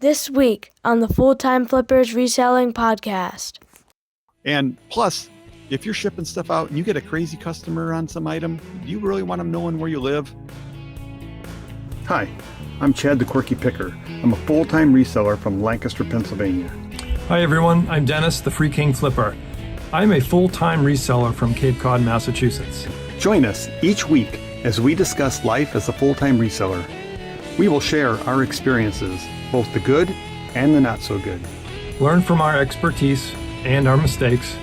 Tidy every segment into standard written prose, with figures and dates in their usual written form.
This week on the Full-Time Flippers Reselling Podcast. And plus, if you're shipping stuff out and you get a crazy customer on some item, do you really want them knowing where you live? Hi, I'm Chad the Quirky Picker. I'm a full-time reseller from Lancaster, Pennsylvania. Hi everyone, I'm Denis the Free King Flipper. I'm a full-time reseller from Cape Cod, Massachusetts. Join us each week as we discuss life as a full-time reseller. We will share our experiences, both the good and the not so good. Learn from our expertise and our mistakes.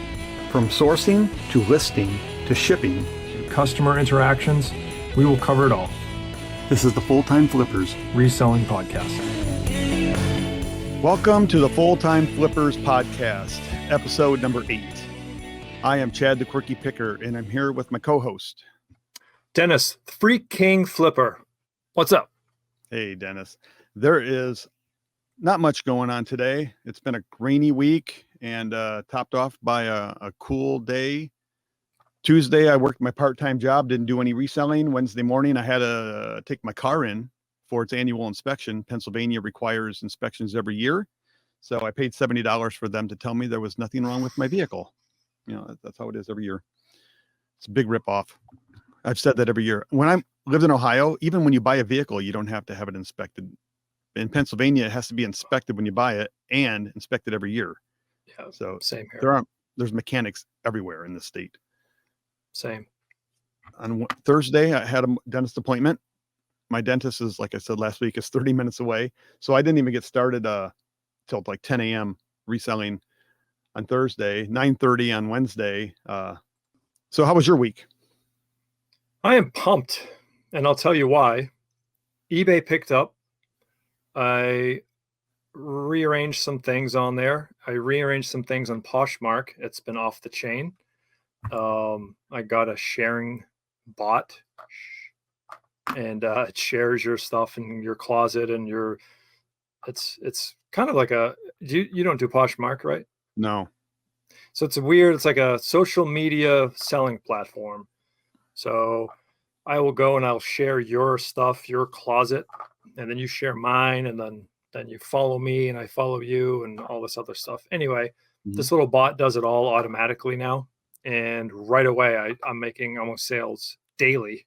From sourcing to listing to shipping. Customer interactions, we will cover it all. This is the Full-Time Flippers Reselling Podcast. Welcome to the Full-Time Flippers Podcast, episode number 8. I am Chad the Quirky Picker, and I'm here with my co-host, Denis, the Free King Flipper. What's up? Hey, Denis. There is not much going on today. It's been a rainy week and topped off by a cool day. Tuesday, I worked my part-time job, didn't do any reselling. Wednesday morning, I had to take my car in for its annual inspection. Pennsylvania requires inspections every year. So I paid $70 for them to tell me there was nothing wrong with my vehicle. You know, that's how it is every year. It's a big ripoff. I've said that every year. When I lived in Ohio, even when you buy a vehicle, you don't have to have it inspected. In Pennsylvania, it has to be inspected when you buy it and inspected every year. Yeah, so same here. There's mechanics everywhere in the state. Same. On Thursday, I had a dentist appointment. My dentist is, like I said last week, is 30 minutes away. So I didn't even get started till like 10 a.m. reselling on Thursday, 9:30 on Wednesday. So how was your week? I am pumped, and I'll tell you why. eBay picked up. I rearranged some things on there. I rearranged some things on Poshmark. It's been off the chain. I got a sharing bot, and it shares your stuff in your closet and it's kind of like you don't do Poshmark, right? No. So it's like a social media selling platform. So I will go and I'll share your stuff, your closet, and then you share mine, and then you follow me and I follow you and all this other stuff. Anyway, This little bot does it all automatically now. And right away, I'm making almost sales daily.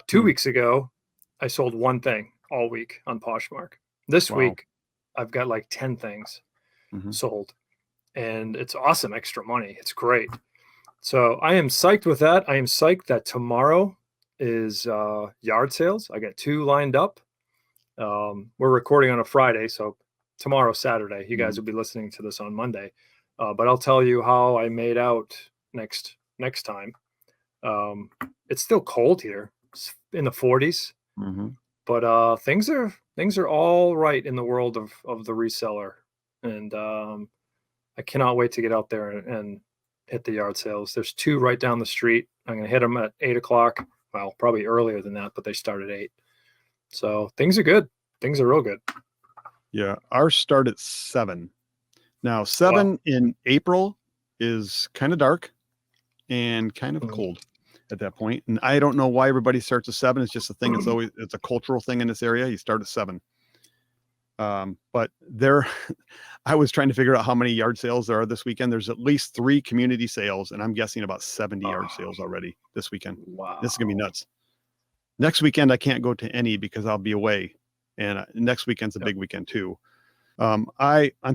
2 weeks ago, I sold one thing all week on Poshmark. This week, I've got like 10 things sold. And it's awesome extra money. It's great. So I am psyched with that. I am psyched that tomorrow is yard sales. I got 2 lined up. We're recording on a Friday, so tomorrow, Saturday. You guys will be listening to this on Monday. But I'll tell you how I made out next time. It's still cold here. It's in the 40s. But things are all right in the world of the reseller. And I cannot wait to get out there and hit the yard sales. There's 2 right down the street. I'm going to hit them at 8 o'clock. Well, probably earlier than that, but they start at 8. So things are good. Things are real good. Yeah. Ours start at 7. Now, 7 in April is kind of dark and kind of cold at that point. And I don't know why everybody starts at 7. It's just a thing. It's a cultural thing in this area. You start at 7. But I was trying to figure out how many yard sales there are this weekend. There's at least 3 community sales, and I'm guessing about 70 yard sales already this weekend. Wow. This is going to be nuts. Next weekend, I can't go to any because I'll be away. And next weekend's a big weekend too. On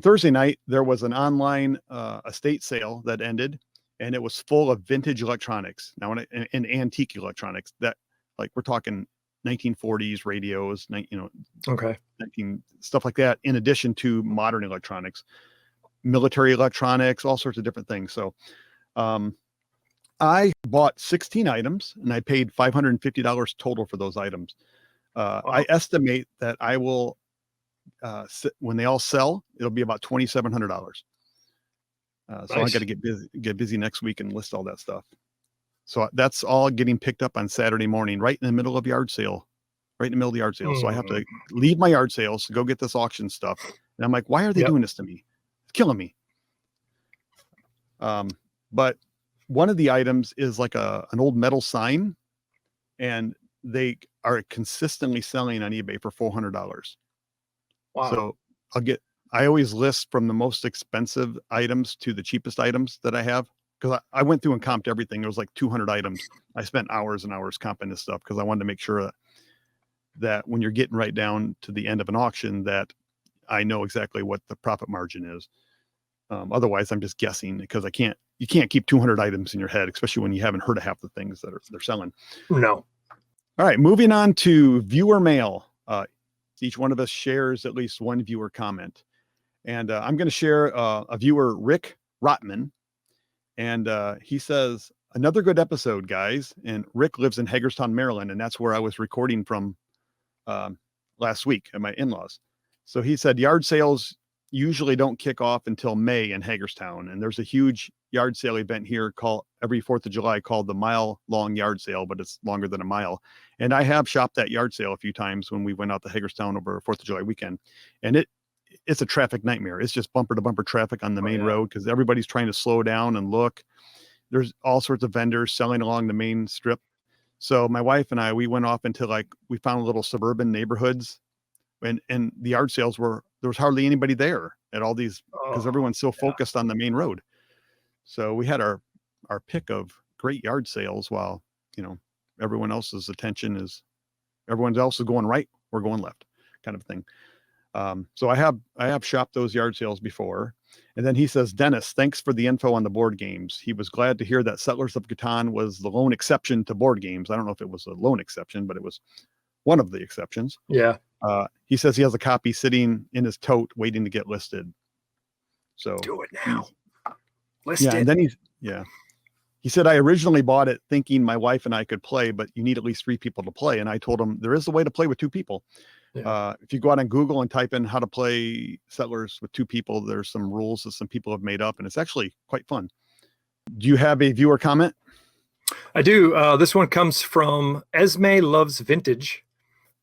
Thursday night, there was an online estate sale that ended, and it was full of vintage electronics. Now, and antique electronics that, like, we're talking 1940s radios, 19 stuff like that, in addition to modern electronics, military electronics, all sorts of different things. So I bought 16 items, and I paid $550 total for those items. I estimate that I will, when they all sell, it'll be about $2,700. So I got to get busy next week and list all that stuff. So that's all getting picked up on Saturday morning, right in the middle of yard sale, of the yard sale. So I have to leave my yard sales to go get this auction stuff. And I'm like, why are they doing this to me? It's killing me. But one of the items is like an old metal sign, and they are consistently selling on eBay for $400. Wow. So I always list from the most expensive items to the cheapest items that I have. Because I went through and comped everything. There was like 200 items. I spent hours and hours comping this stuff because I wanted to make sure that when you're getting right down to the end of an auction, that I know exactly what the profit margin is. Otherwise, I'm just guessing because you can't keep 200 items in your head, especially when you haven't heard of half the things that they're selling. No. All right, moving on to viewer mail. Each one of us shares at least one viewer comment. And I'm going to share a viewer, Rick Rotman. And he says, another good episode, guys. And Rick lives in Hagerstown, Maryland. And that's where I was recording from last week at my in-laws. So he said yard sales usually don't kick off until May in Hagerstown. And there's a huge yard sale event here called every 4th of July called the Mile Long Yard Sale, but it's longer than a mile. And I have shopped that yard sale a few times when we went out to Hagerstown over 4th of July weekend. And it's a traffic nightmare. It's just bumper to bumper traffic on the main road because everybody's trying to slow down and look. There's all sorts of vendors selling along the main strip. So my wife and we went off into we found little suburban neighborhoods and the yard sales there was hardly anybody there at all these because everyone's so focused on the main road. So we had our pick of great yard sales while, everyone else's everyone else is going right, we're going left kind of thing. So I have shopped those yard sales before. And then he says, Denis, thanks for the info on the board games. He was glad to hear that Settlers of Catan was the lone exception to board games. I don't know if it was a lone exception, but it was one of the exceptions. Yeah. He says he has a copy sitting in his tote waiting to get listed. So do it now. List it. And then he said, I originally bought it thinking my wife and I could play, but you need at least 3 people to play. And I told him there is a way to play with 2 people. Yeah. If you go out on Google and type in how to play Settlers with 2 people, there's some rules that some people have made up, and it's actually quite fun. Do you have a viewer comment? I do. This one comes from Esme Loves Vintage,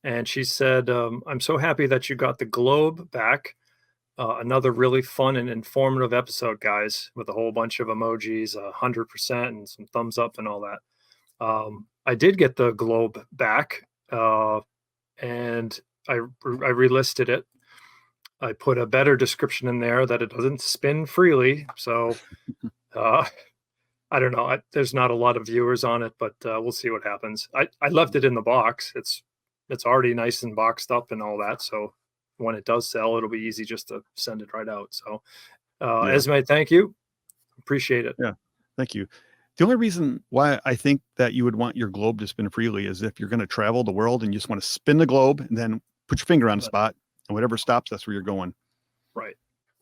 and she said, I'm so happy that you got the globe back. Another really fun and informative episode, guys, with a whole bunch of emojis, 100% and some thumbs up and all that. I did get the globe back, and I relisted it. I put a better description in there that it doesn't spin freely. So I don't know. There's not a lot of viewers on it, but we'll see what happens. I left it in the box. It's already nice and boxed up and all that. So when it does sell, it'll be easy just to send it right out. So Esme, thank you. Appreciate it. Yeah, thank you. The only reason why I think that you would want your globe to spin freely is if you're going to travel the world and you just want to spin the globe and then put your finger on a spot, and whatever stops, that's where you're going. Right.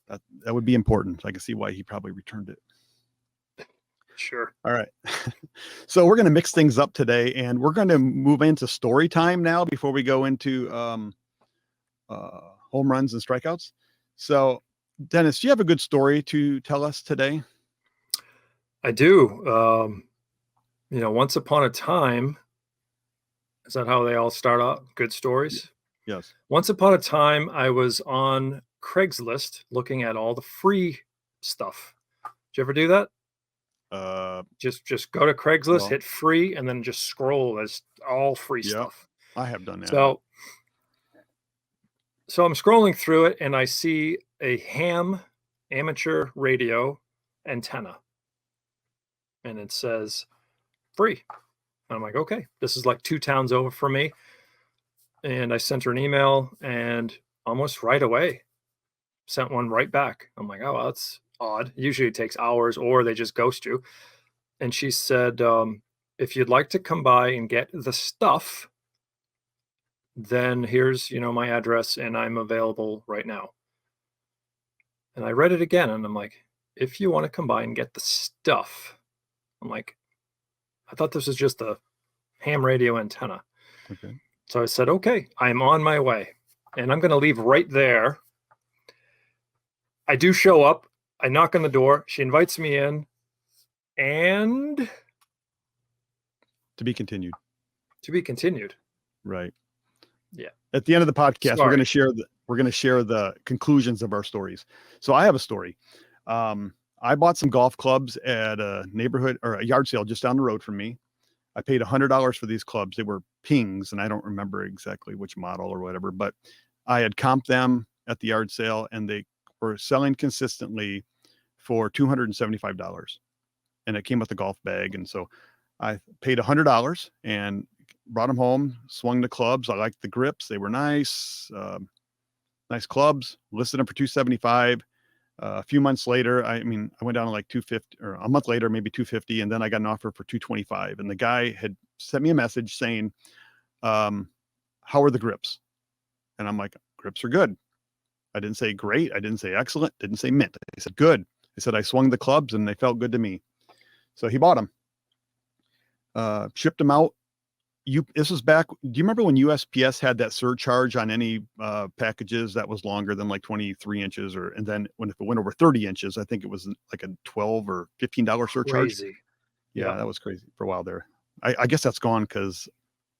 That would be important. I can see why he probably returned it. Sure. All right. So we're going to mix things up today, and we're going to move into story time now before we go into home runs and strikeouts. So, Denis, do you have a good story to tell us today? I do. Once upon a time, is that how they all start out? Good stories? Yes. Once upon a time, I was on Craigslist looking at all the free stuff. Did you ever do that? Just go to Craigslist, hit free, and then just scroll as all free stuff. I have done that. So I'm scrolling through it, and I see a ham amateur radio antenna. And it says free. And I'm like, okay, this is like 2 towns over from me. And I sent her an email, and almost right away sent one right back. I'm like, oh, well, that's odd. Usually it takes hours, or they just ghost you. And she said, if you'd like to come by and get the stuff, then here's, my address, and I'm available right now. And I read it again, and I'm like, if you want to come by and get the stuff, I'm like, I thought this was just a ham radio antenna. Okay. So I said, okay, I'm on my way, and I'm going to leave right there. I do show up. I knock on the door. She invites me in, and to be continued. To be continued. Right. Yeah. At the end of the podcast, we're going to share the conclusions of our stories. So I have a story. I bought some golf clubs at a neighborhood or a yard sale just down the road from me. I paid $100 for these clubs. They were Pings, and I don't remember exactly which model or whatever, but I had comped them. at the yard sale, and they were selling consistently for $275, and it came with a golf bag. And so I paid $100 and brought them home, swung the clubs. I liked the grips. They were nice, nice clubs, listed them for $275. A few months later, I went down to like $250, or a month later, maybe $250. And then I got an offer for $225. And the guy had sent me a message saying, how are the grips? And I'm like, grips are good. I didn't say great. I didn't say excellent. Didn't say mint. I said, good. I said, I swung the clubs and they felt good to me. So he bought them, shipped them out. This was back. Do you remember when USPS had that surcharge on any packages that was longer than like 23 inches, and then if it went over 30 inches, I think it was like a $12 or $15 surcharge. Crazy. Yeah, that was crazy for a while there. I guess that's gone because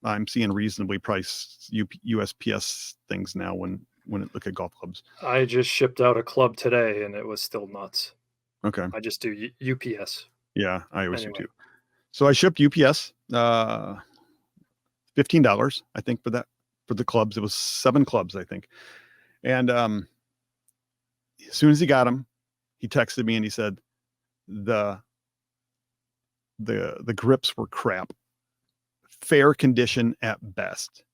I'm seeing reasonably priced USPS things now when it look at golf clubs. I just shipped out a club today and it was still nuts. Okay. I just do UPS. Yeah, I always do too. So I shipped UPS. $15, I think, for the clubs. It was 7 clubs, I think. And as soon as he got them, he texted me and he said the grips were crap, fair condition at best.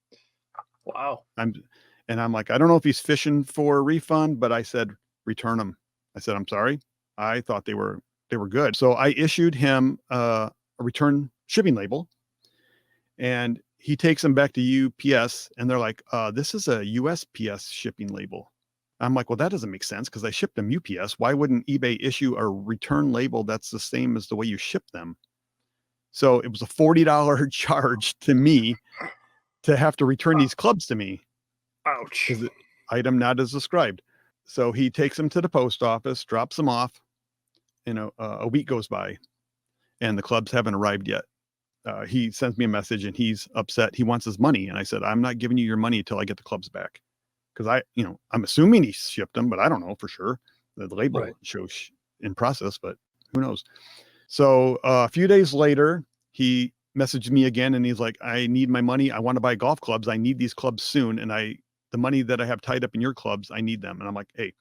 Wow. I'm like, I don't know if he's fishing for a refund, but I said, return them. I said, I'm sorry. I thought they were good. So I issued him a return shipping label, and he takes them back to UPS, and they're like, this is a USPS shipping label. I'm like, well, that doesn't make sense because I shipped them UPS. Why wouldn't eBay issue a return label that's the same as the way you ship them? So it was a $40 charge to me to have to return these clubs to me. Ouch. The item not as described. So he takes them to the post office, drops them off. A week goes by and the clubs haven't arrived yet. He sends me a message and he's upset. He wants his money. And I said, I'm not giving you your money until I get the clubs back. Because I'm assuming he shipped them, but I don't know for sure. The label shows in process, but who knows? So a few days later, he messaged me again and he's like, I need my money. I want to buy golf clubs. I need these clubs soon. And the money that I have tied up in your clubs, I need them. And I'm like, hey,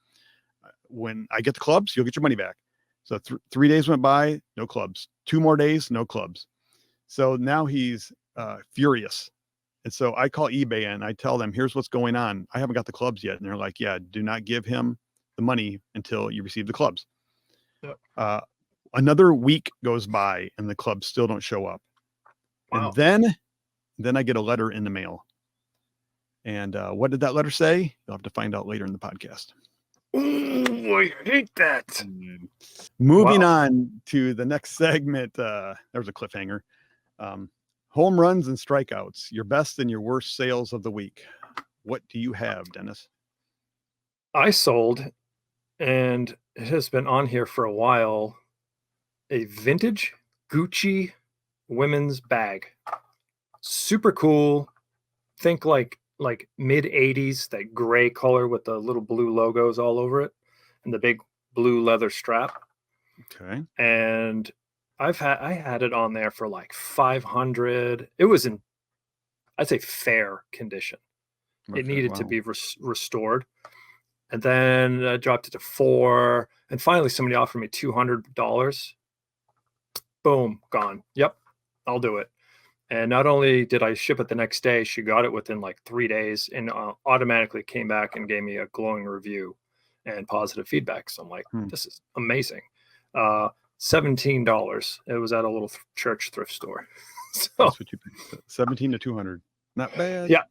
when I get the clubs, you'll get your money back. So 3 days went by, no clubs. 2 more days, no clubs. So now he's furious. And so I call eBay and I tell them, here's what's going on. I haven't got the clubs yet. And they're like, yeah, do not give him the money until you receive the clubs. Yep. Another week goes by and the clubs still don't show up. Wow. And then I get a letter in the mail. And what did that letter say? You'll have to find out later in the podcast. Ooh, I hate that. Moving on to the next segment. There was a cliffhanger. Home runs and strikeouts, your best and your worst sales of the week. What do you have, Dennis? I sold, and it has been on here for a while, a vintage Gucci women's bag. Super cool. Think like mid 80s, that gray color with the little blue logos all over it and the big blue leather strap. Okay. And I had it on there for like 500. It was in, I'd say, fair condition. Okay, it needed to be restored. And then I dropped it to $400. And finally, somebody offered me $200. Boom, gone. Yep, I'll do it. And not only did I ship it the next day, she got it within like 3 days and automatically came back and gave me a glowing review and positive feedback. So I'm like, this is amazing. $17. It was at a little church thrift store. So that's what you paid. 17 to 200. Not bad. Yeah.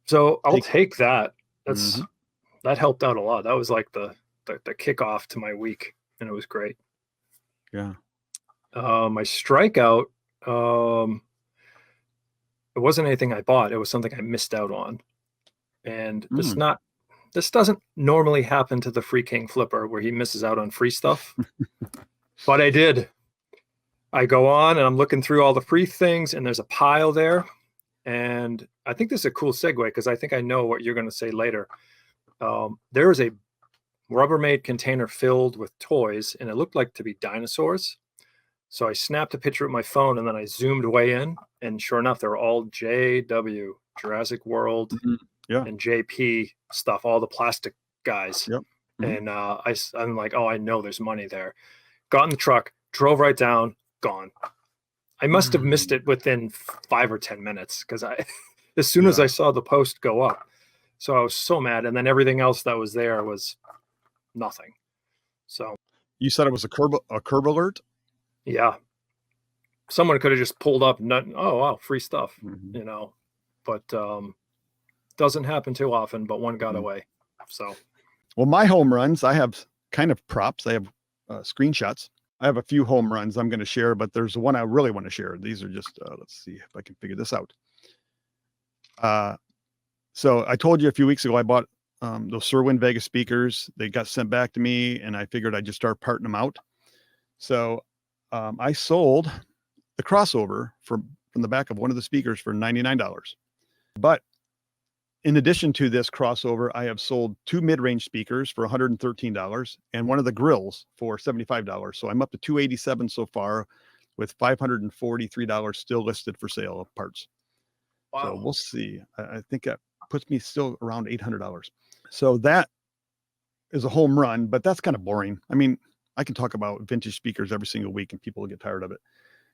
So I'll take that. That helped out a lot. That was like the kickoff to my week, and it was great. Yeah. My strikeout, it wasn't anything I bought. It was something I missed out on. And this doesn't normally happen to the Free King Flipper where he misses out on free stuff. But I did. I go on and I'm looking through all the free things and there's a pile there. And I think this is a cool segue because I think I know what you're going to say later. There is a Rubbermaid container filled with toys and it looked like to be dinosaurs. So I snapped a picture with my phone and then I zoomed way in. And sure enough, they're all JW, Jurassic World Yeah. and JP stuff, all the plastic guys. Yep. And I'm like, oh, I know there's money there. Got in the truck, drove right down, gone. I must have missed it within 5 or 10 minutes because as soon as I saw the post go up, so I was so mad. And then everything else that was there was nothing. So You said it was a curb alert? yeah, someone could have just pulled up. Oh wow, free stuff, But doesn't happen too often. But one got away. So. Well, my home runs, I have kind of props. I have screenshots. I have a few home runs I'm going to share, but there's one I really want to share. These are just, let's see if I can figure this out. So I told you a few weeks ago, I bought those Sirwin Vegas speakers. They got sent back to me, and I figured I'd just start parting them out. So I sold the crossover from the back of one of the speakers for $99. But in addition to this crossover, I have sold 2 mid-range speakers for $113 and one of the grills for $75. So I'm up to $287 so far, with $543 still listed for sale of parts. Wow. So we'll see. I think that puts me still around $800. So that is a home run, but that's kind of boring. I mean, I can talk about vintage speakers every single week and people will get tired of it.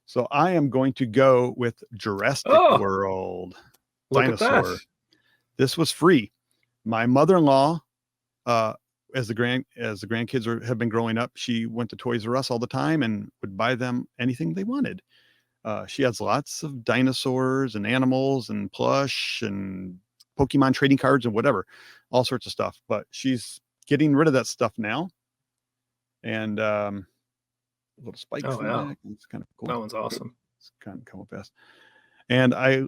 So I am going to go with Jurassic World Dinosaur. At that. This was free. My mother-in-law, as the grandkids have been growing up, she went to Toys R Us all the time and would buy them anything they wanted. She has lots of dinosaurs and animals and plush and Pokemon trading cards and whatever, all sorts of stuff. But she's getting rid of that stuff now. And little spikes in the back. It's kind of cool. That one's awesome. It's kind of coming fast. And I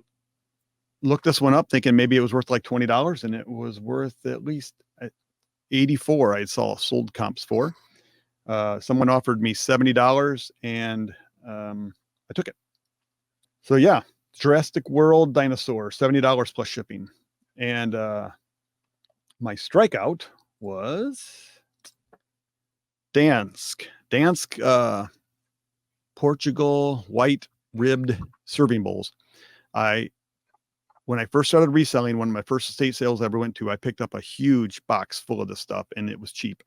looked this one up thinking maybe it was worth like $20, and it was worth at least 84. I saw sold comps for. Someone offered me $70 and I took it. So yeah, Jurassic World Dinosaur, $70 plus shipping. And my strikeout was Dansk Portugal white ribbed serving bowls. When I first started reselling, one of my first estate sales I ever went to, I picked up a huge box full of this stuff and it was cheap.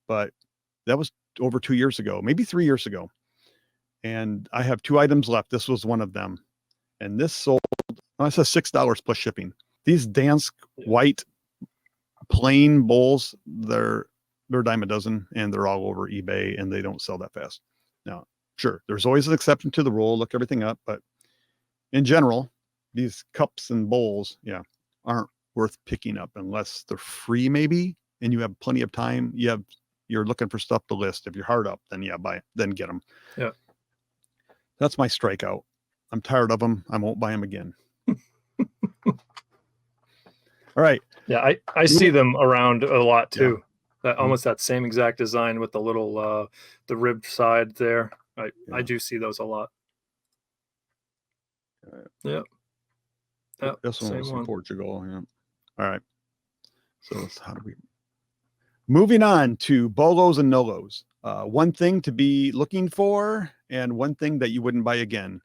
But that was over 2 years ago, maybe 3 years ago. And I have 2 items left. This was one of them. And this sold, it says $6 plus shipping. These Dansk white plain bowls, they're a dime a dozen and they're all over eBay and they don't sell that fast. Now, sure, there's always an exception to the rule. Look everything up. But in general, these cups and bowls, aren't worth picking up unless they're free, maybe, and you have plenty of time. You're looking for stuff to list. If you're hard up, then buy it, then get them. Yeah. That's my strikeout. I'm tired of them. I won't buy them again. All right. Yeah, I see them around a lot too. That almost that same exact design with the little the ribbed side there. I do see those a lot. Yeah. This one was from Portugal. Yeah. All right. So moving on to BOLOs and NOLOs. One thing to be looking for and one thing that you wouldn't buy again.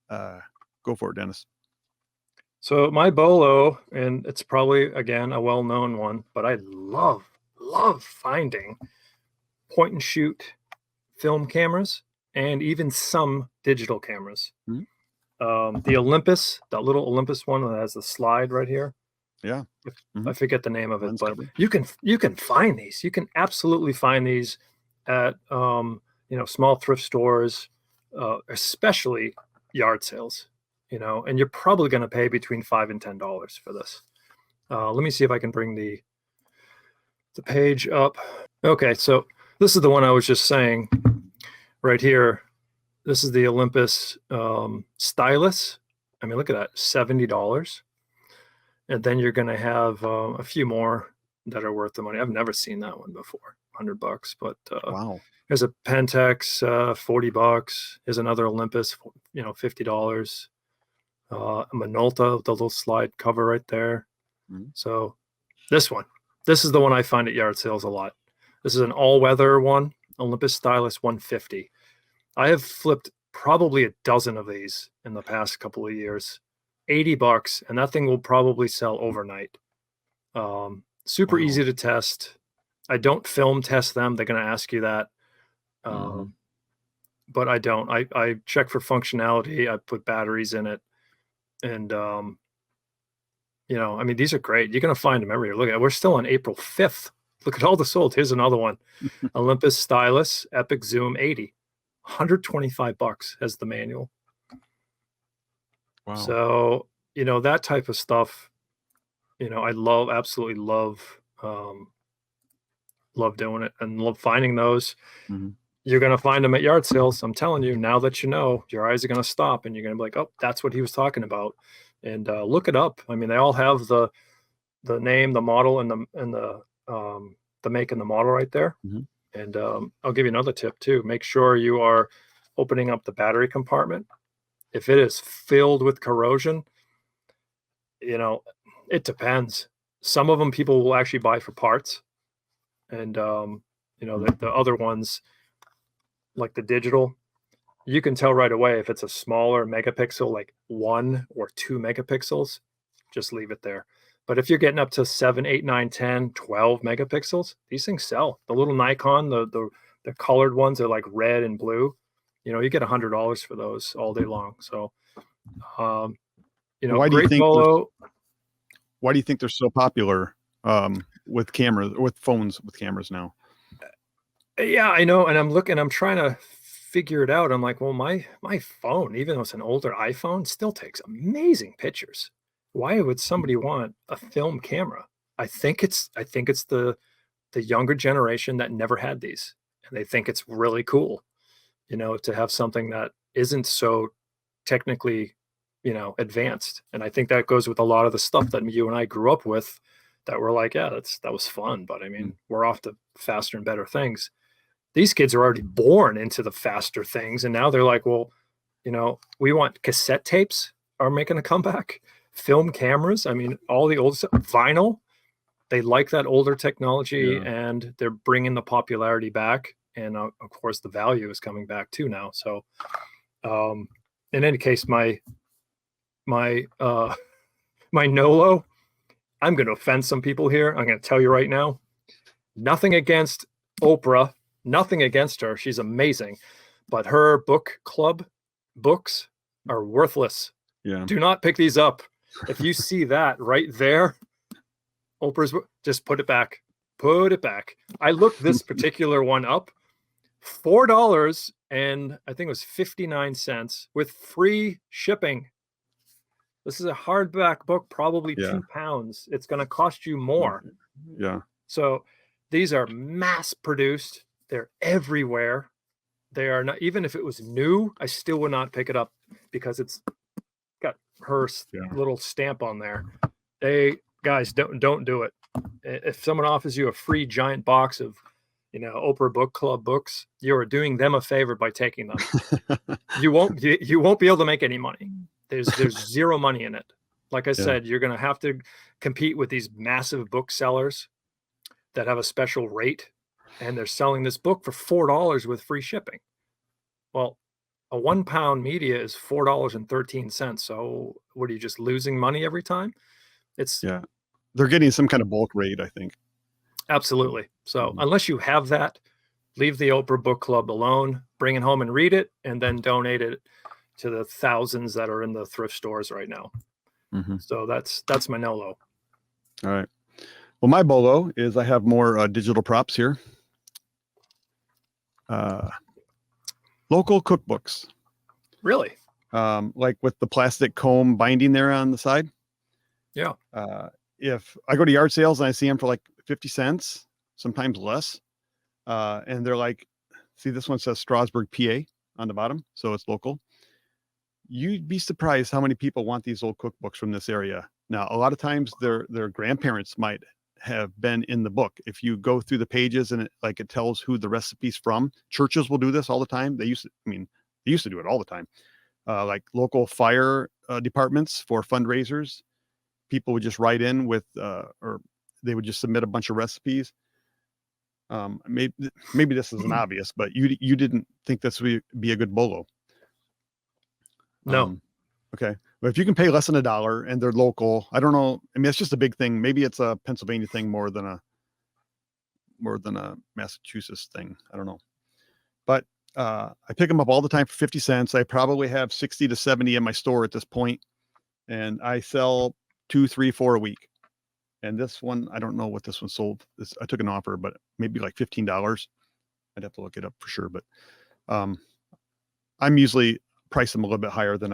Go for it, Dennis. So my BOLO, and it's probably, again, a well-known one, but I love finding point and shoot film cameras and even some digital cameras. Mm-hmm. The Olympus, that little Olympus one that has the slide right here. Yeah. I forget the name of it, but you can find these. You can absolutely find these at small thrift stores, especially yard sales, and you're probably going to pay between $5 and $10 for this. Let me see if I can bring the page up. Okay, so this is the one I was just saying right here. This is the Olympus stylus. I mean, look at that, $70. And then you're going to have a few more that are worth the money. I've never seen that one before, $100. But wow, there's a Pentax, $40. Here's another Olympus, $50. A Minolta, the little slide cover right there. Mm-hmm. So this is the one I find at yard sales a lot. This is an all-weather one, Olympus stylus 150. I have flipped probably a dozen of these in the past couple of years. $80, and that thing will probably sell overnight. Super Wow. easy to test. I don't film test them. They're going to ask you that. Mhm. But I don't. I check for functionality. I put batteries in it. And, I mean, these are great. You're going to find them everywhere. Look at, we're still on April 5th. Look at all the sold. Here's another one. Olympus Stylus Epic Zoom 80, $125 as the manual. Wow. So, that type of stuff, I absolutely love doing it and love finding those. Mhm. You're going to find them at yard sales. I'm telling you, now that you know, your eyes are going to stop and you're going to be like, oh, that's what he was talking about. And look it up. I mean, they all have the name, the model, and the make and the model right there. Mhm. And I'll give you another tip too. Make sure you are opening up the battery compartment. If it is filled with corrosion, it depends. Some of them people will actually buy for parts. And, the other ones, like the digital, you can tell right away if it's a smaller megapixel, like 1 or 2 megapixels, just leave it there. But if you're getting up to 7, 8, 9, 10, 12 megapixels, these things sell. The little Nikon, the colored ones are like red and blue. You get $100 for those all day long. So, Why do you great think bolo. why do you think they're so popular with cameras, with phones with cameras now? Yeah, I know. And I'm trying to figure it out. I'm like, well, my phone, even though it's an older iPhone, still takes amazing pictures. Why would somebody want a film camera? I think it's the younger generation that never had these, and they think it's really cool, to have something that isn't so technically, advanced. And I think that goes with a lot of the stuff that you and I grew up with, that we're like, yeah, that was fun, but I mean, we're off to faster and better things. These kids are already born into the faster things, and now they're like, well, we want cassette tapes are making a comeback, film cameras. I mean, all the old stuff, vinyl. They like that older technology, Yeah. and they're bringing the popularity back, and of course, the value is coming back too now. So, in any case, my my Nolo, I'm going to offend some people here. I'm going to tell you right now, nothing against Oprah, nothing against her. She's amazing, but her book club books are worthless. Yeah. Do not pick these up. If you see that right there, Oprah's, just put it back. Put it back. I looked this particular one up. $4 and I think it was 59 cents with free shipping. This is a hardback book, probably Yeah. 2 pounds. It's going to cost you more. Yeah. So these are mass produced. They're everywhere. They are not, even if it was new, I still would not pick it up because it's got her little stamp on there. Guys, don't do it. If someone offers you a free giant box of, Oprah Book Club books, you are doing them a favor by taking them. You won't be able to make any money. There's zero money in it. Like I said, you're going to have to compete with these massive booksellers that have a special rate, and they're selling this book for $4 with free shipping. Well, a 1 pound media is $4.13. So what are you, just losing money every time? They're getting some kind of bulk rate, I think. Absolutely. So unless you have that, leave the Oprah Book Club alone, bring it home and read it, and then donate it to the thousands that are in the thrift stores right now. So that's my Nolo. All right. Well, my bolo is I have more digital props here. Local cookbooks. Really? Like with the plastic comb binding there on the side. Yeah. If I go to yard sales and I see them for like 50 cents, sometimes less, and they're like, see, this one says Strasburg, PA on the bottom, so it's local. You'd be surprised how many people want these old cookbooks from this area. Now, a lot of times their grandparents might have been in the book. If you go through the pages and it tells who the recipe's from. Churches will do this all the time. They used to do it all the time. Like local fire departments for fundraisers, people would just write in with, or they would just submit a bunch of recipes. Maybe this isn't obvious, but you didn't think this would be a good bolo. No. Okay. But if you can pay less than $1 and they're local, I don't know. I mean, it's just a big thing. Maybe it's a Pennsylvania thing more than a Massachusetts thing. I don't know. But I pick them up all the time for 50 cents. I probably have 60 to 70 in my store at this point, and I sell 2, 3, 4 a week. And this one, I don't know what this one sold. I took an offer, but maybe like $15. I'd have to look it up for sure. But I'm usually price them a little bit higher than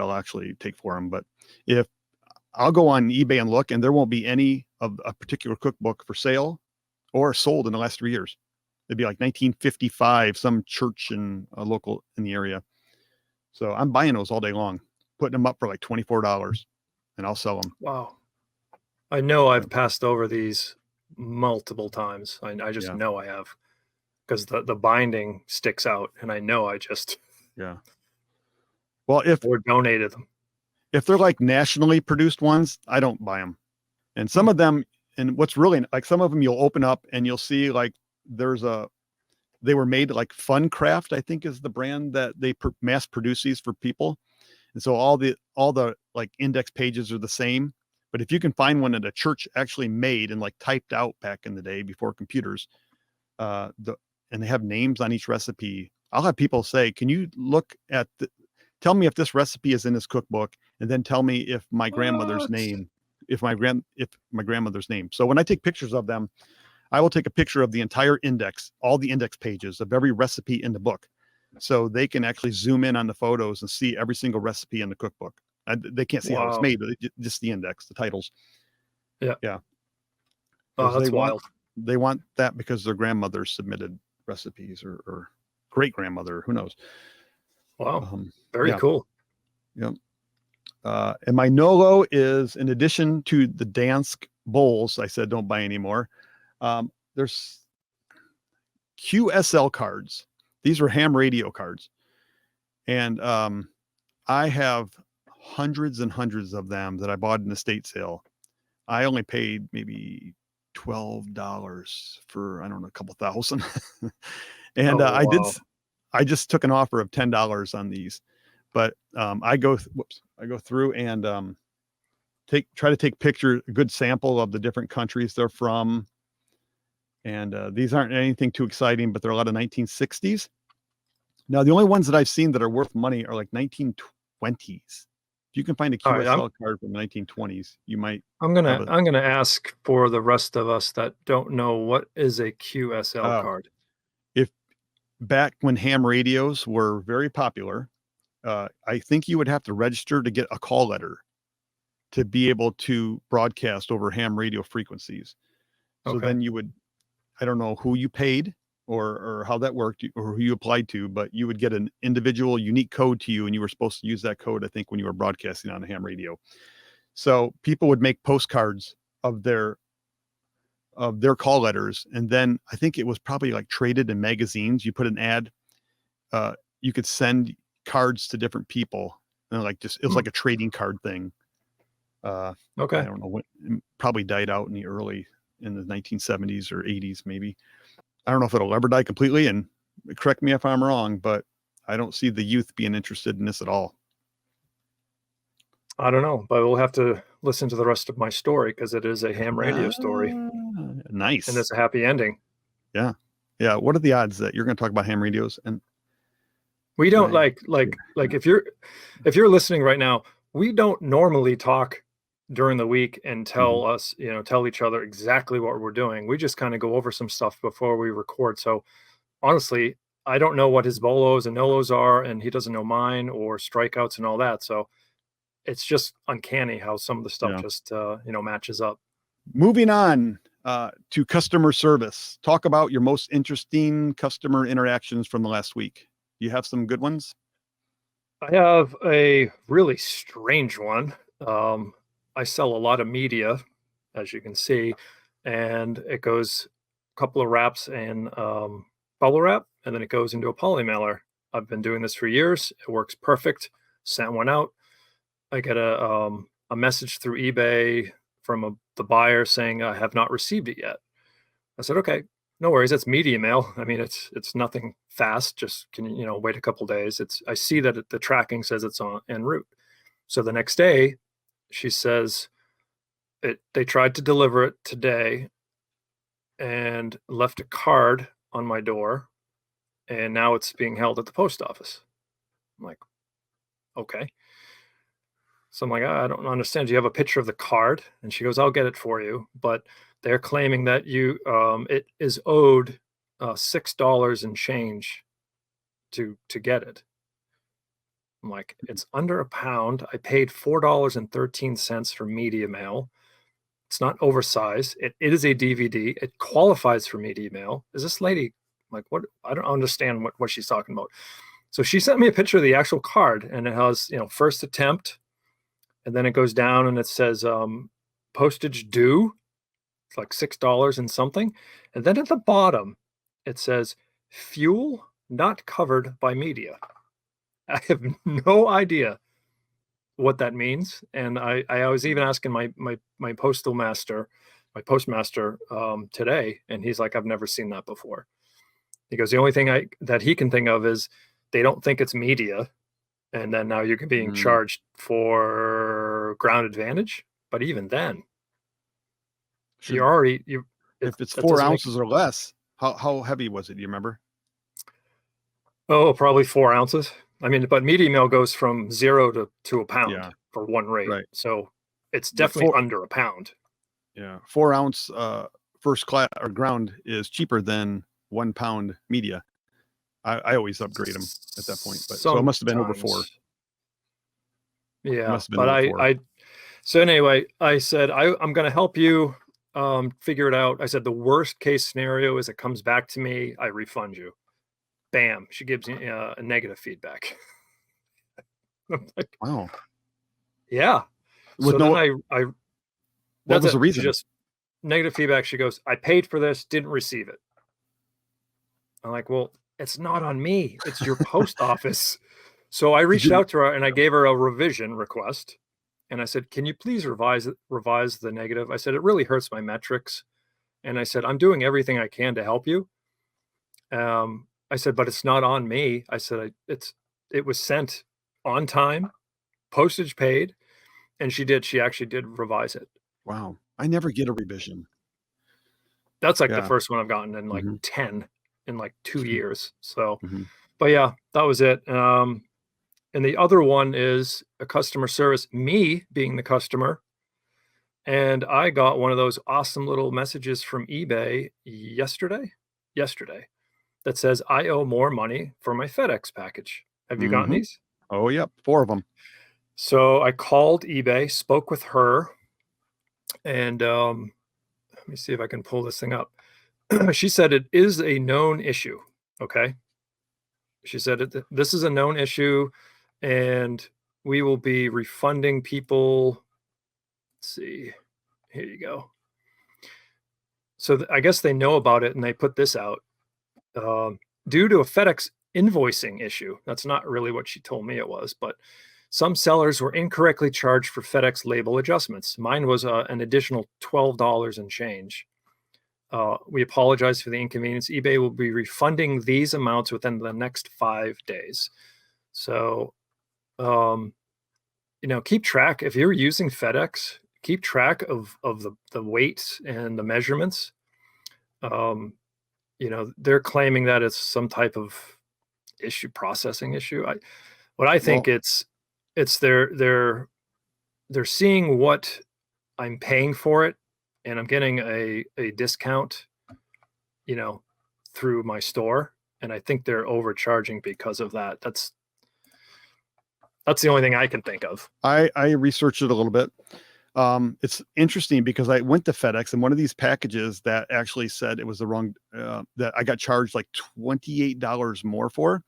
I'll actually take for them. But if I'll go on eBay and look, and there won't be any of a particular cookbook for sale or sold in the last 3 years. It'd be like 1955, some church in a local in the area. So I'm buying those all day long, putting them up for like $24, and I'll sell them. Wow. I know I've passed over these multiple times. I just know I have, because the binding sticks out, and I know I just Well, or donated them. If they're like nationally produced ones, I don't buy them. And some of them, and what's really like, some of them you'll open up and you'll see like they were made like Fun Craft, I think is the brand that they mass produce these for people. And so all the like index pages are the same. But if you can find one that a church actually made and like typed out back in the day before computers, and they have names on each recipe, I'll have people say, can you look at tell me if this recipe is in this cookbook, and then tell me if my grandmother's name, if my grandmother's name. So when I take pictures of them, I will take a picture of the entire index, all the index pages of every recipe in the book. So they can actually zoom in on the photos and see every single recipe in the cookbook. They can't see how it's made, but just the index, the titles. Yeah. Oh, that's wild. They want that because their grandmother submitted recipes or great grandmother, who knows? Wow. Very cool. Yep. And my NOLO is, in addition to the Dansk bowls, I said don't buy anymore. There's QSL cards. These are ham radio cards. And I have hundreds and hundreds of them that I bought in the estate sale. I only paid maybe $12 for, I don't know, a couple thousand. And I just took an offer of $10 on these. But I go through and try to take a good sample of the different countries they're from. And these aren't anything too exciting, but they're a lot of 1960s. Now, the only ones that I've seen that are worth money are like 1920s. If you can find a QSL card from the 1920s, you might. I'm gonna ask for the rest of us that don't know, what is a QSL card? If back when ham radios were very popular, I think you would have to register to get a call letter to be able to broadcast over ham radio frequencies. So then you would, I don't know who you paid or how that worked or who you applied to, but you would get an individual unique code to you, and you were supposed to use that code, I think, when you were broadcasting on a ham radio. So people would make postcards of their call letters, and then I think it was probably like traded in magazines. You put an ad, you could send cards to different people, and like it was like a trading card thing. I don't know when, it probably died out in the 1970s or 80s maybe. I don't know if it'll ever die completely, and correct me if I'm wrong, but I don't see the youth being interested in this at all. I don't know, but we'll have to listen to the rest of my story, because it is a ham radio story. Nice. And it's a happy ending. Yeah. What are the odds that you're going to talk about ham radios? And we don't like if you're listening right now, we don't normally talk during the week and tell each other exactly what we're doing. We just kind of go over some stuff before we record. So honestly, I don't know what his bolos and nolos are, and he doesn't know mine, or strikeouts and all that. So it's just uncanny how some of the stuff just matches up. Moving on to customer service. Talk about your most interesting customer interactions from the last week. Do you have some good ones? I have a really strange one. I sell a lot of media, as you can see, and it goes a couple of wraps in bubble wrap, and then it goes into a poly mailer. I've been doing this for years. It works perfect. Sent one out. I get a message through eBay from the buyer saying, I have not received it yet. I said, okay, no worries. That's media mail. I mean, it's nothing fast. Just can wait a couple days. I see that the tracking says it's en route. So the next day, she says they tried to deliver it today and left a card on my door, and now it's being held at the post office. I'm like, okay. So I'm like, I don't understand. Do you have a picture of the card? And she goes, I'll get it for you. But they're claiming that it is owed $6 and change to get it. I'm like, it's under a pound. I paid $4.13 for media mail. It's not oversized. It is a DVD. It qualifies for media mail. Is this lady like what? I don't understand what she's talking about. So she sent me a picture of the actual card, and it has, first attempt, and then it goes down and it says postage due. It's like $6 and something. And then at the bottom, it says fuel not covered by media. I have no idea what that means. And I was even asking my postmaster today, and he's like, I've never seen that before. He goes, the only thing that he can think of is they don't think it's media. And then now you're being charged for ground advantage. But even then, if it's 4 ounces or less, how heavy was it? Do you remember? Oh, probably 4 ounces. I mean, but media mail goes from 0 to a pound for one rate. Right. So it's definitely under a pound. Yeah. 4 ounce first class or ground is cheaper than 1 pound media. I always upgrade them at that point, but so it must have been over 4. Yeah, but so anyway, I said, I'm going to help you figure it out. I said, the worst case scenario is it comes back to me, I refund you. Bam, she gives me a negative feedback. I'm like, wow. Yeah. With so no, then what was the reason? Just negative feedback. She goes, I paid for this, didn't receive it. I'm like, well, it's not on me. It's your post office. So I reached out to her and I gave her a revision request. And I said, can you please revise the negative? I said, it really hurts my metrics. And I said, I'm doing everything I can to help you. I said, but it's not on me. I said, it was sent on time, postage paid. And she actually did revise it. Wow. I never get a revision. That's like the first one I've gotten in like 10 in like 2 years. So, but yeah, that was it. And the other one is a customer service, me being the customer. And I got one of those awesome little messages from eBay yesterday that says, I owe more money for my FedEx package. Have you gotten these? Oh, yep. 4 of them. So I called eBay, spoke with her, and let me see if I can pull this thing up. She said it is a known issue. Okay. She said this is a known issue, and we will be refunding people. Let's see. Here you go. So I guess they know about it, and they put this out. Due to a FedEx invoicing issue, that's not really what she told me it was, but some sellers were incorrectly charged for FedEx label adjustments. Mine was an additional $12 and change. We apologize for the inconvenience. eBay will be refunding these amounts within the next 5 days. So, keep track. If you're using FedEx, keep track of the weights and the measurements. They're claiming that it's some type of processing issue. I think it's they're seeing what I'm paying for it, and I'm getting a discount, through my store. And I think they're overcharging because of that. That's the only thing I can think of. I researched it a little bit. It's interesting because I went to FedEx, and one of these packages that actually said it was the wrong, that I got charged like $28 more for.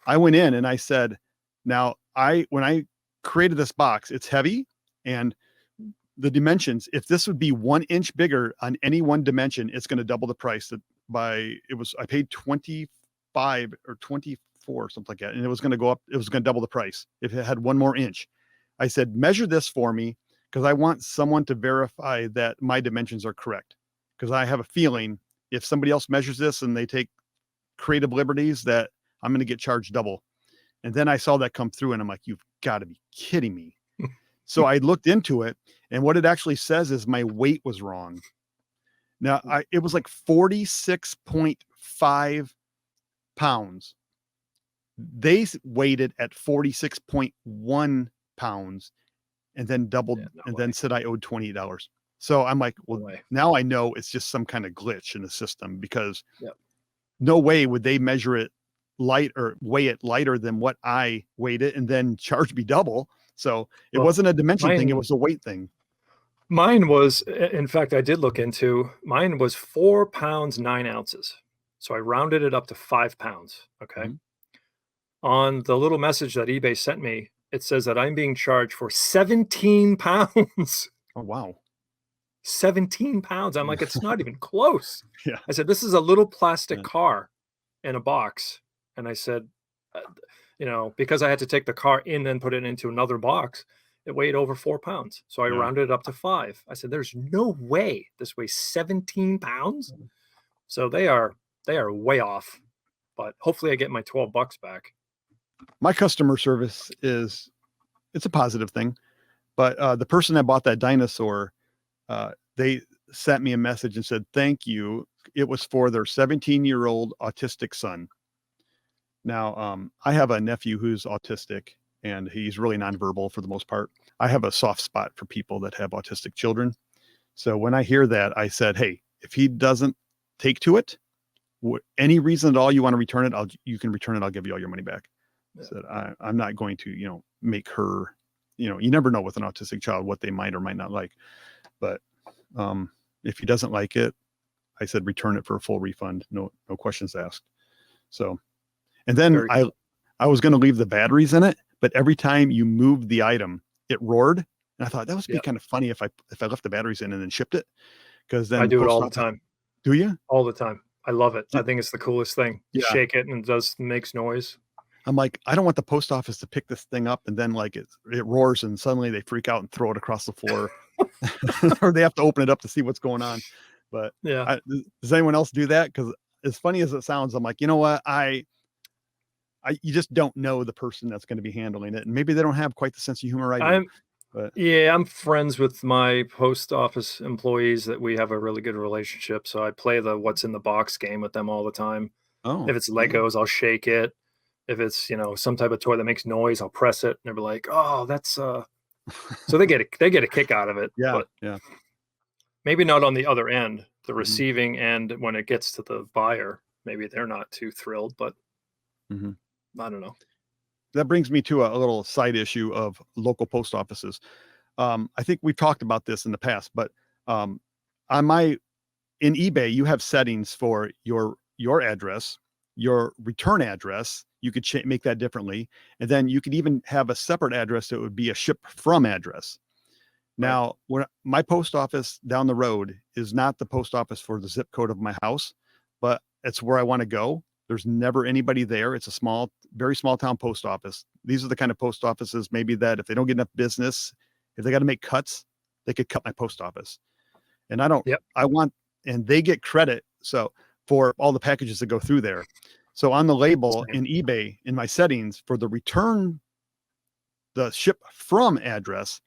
I went in and I said, now when I created this box, it's heavy, and the dimensions, if this would be 1 inch bigger on any one dimension, it's going to double the price I paid 25 or 24, something like that. And it was going to go up. It was going to double the price if it had 1 more inch. I said, measure this for me, because I want someone to verify that my dimensions are correct. Because I have a feeling if somebody else measures this and they take creative liberties, that I'm going to get charged double. And then I saw that come through, and I'm like, you've got to be kidding me. So I looked into it, and what it actually says is my weight was wrong. Now it was like 46.5 pounds. They weighed it at 46.1 pounds and then doubled then said I owed $28. So I'm like, well, now I know it's just some kind of glitch in the system, because no way would they measure it light or weigh it lighter than what I weighed it and then charge me double. So it wasn't a dimension thing. It was a weight thing. Mine was, in fact, I did look into, mine was 4 pounds, 9 ounces. So I rounded it up to 5 pounds. Okay. Mm-hmm. On the little message that eBay sent me, it says that I'm being charged for 17 pounds. Oh, wow. 17 pounds. I'm like, it's not even close. Yeah. I said, this is a little plastic car in a box. And I said, because I had to take the car in and put it into another box, it weighed over 4 pounds. So I rounded it up to 5. I said, there's no way this weighs 17 pounds. So they are way off, but hopefully I get my $12 back. My customer service it's a positive thing, but the person that bought that dinosaur, they sent me a message and said, thank you. It was for their 17-year-old autistic son. Now, I have a nephew who's autistic, and he's really nonverbal for the most part. I have a soft spot for people that have autistic children. So when I hear that, I said, hey, if he doesn't take to it, any reason at all you want to return it, you can return it. I'll give you all your money back. I said, I'm not going to, make her, you never know with an autistic child what they might or might not like. But if he doesn't like it, I said, return it for a full refund. No questions asked. So, and then I was going to leave the batteries in it, but every time you moved the item, it roared. And I thought that would be kind of funny if I left the batteries in and then shipped it. Because then I do it all the time. Do you? All the time. I love it. I think it's the coolest thing. You shake it and it makes noise. I'm like, I don't want the post office to pick this thing up and then like it roars and suddenly they freak out and throw it across the floor, or they have to open it up to see what's going on. But does anyone else do that? Because as funny as it sounds, I'm like, you know what? You just don't know the person that's going to be handling it, and maybe they don't have quite the sense of humor I do. I'm friends with my post office employees that we have a really good relationship. So I play the what's in the box game with them all the time. Oh, if it's Legos, I'll shake it. If it's, some type of toy that makes noise, I'll press it. And they'll be like, oh, that's so they get a kick out of it. Yeah. But maybe not on the other end, the receiving end, when it gets to the buyer, maybe they're not too thrilled, but I don't know. That brings me to a little side issue of local post offices. I think we've talked about this in the past, but in eBay, you have settings for your address, your return address. You could make that differently. And then you could even have a separate address that would be a ship from address. Now, when my post office down the road is not the post office for the zip code of my house, but it's where I want to go. There's never anybody there. It's a very small town post office. These are the kind of post offices maybe that if they don't get enough business, if they got to make cuts, they could cut my post office. And and they get credit. So for all the packages that go through there. So on the label in eBay, in my settings for the ship from address,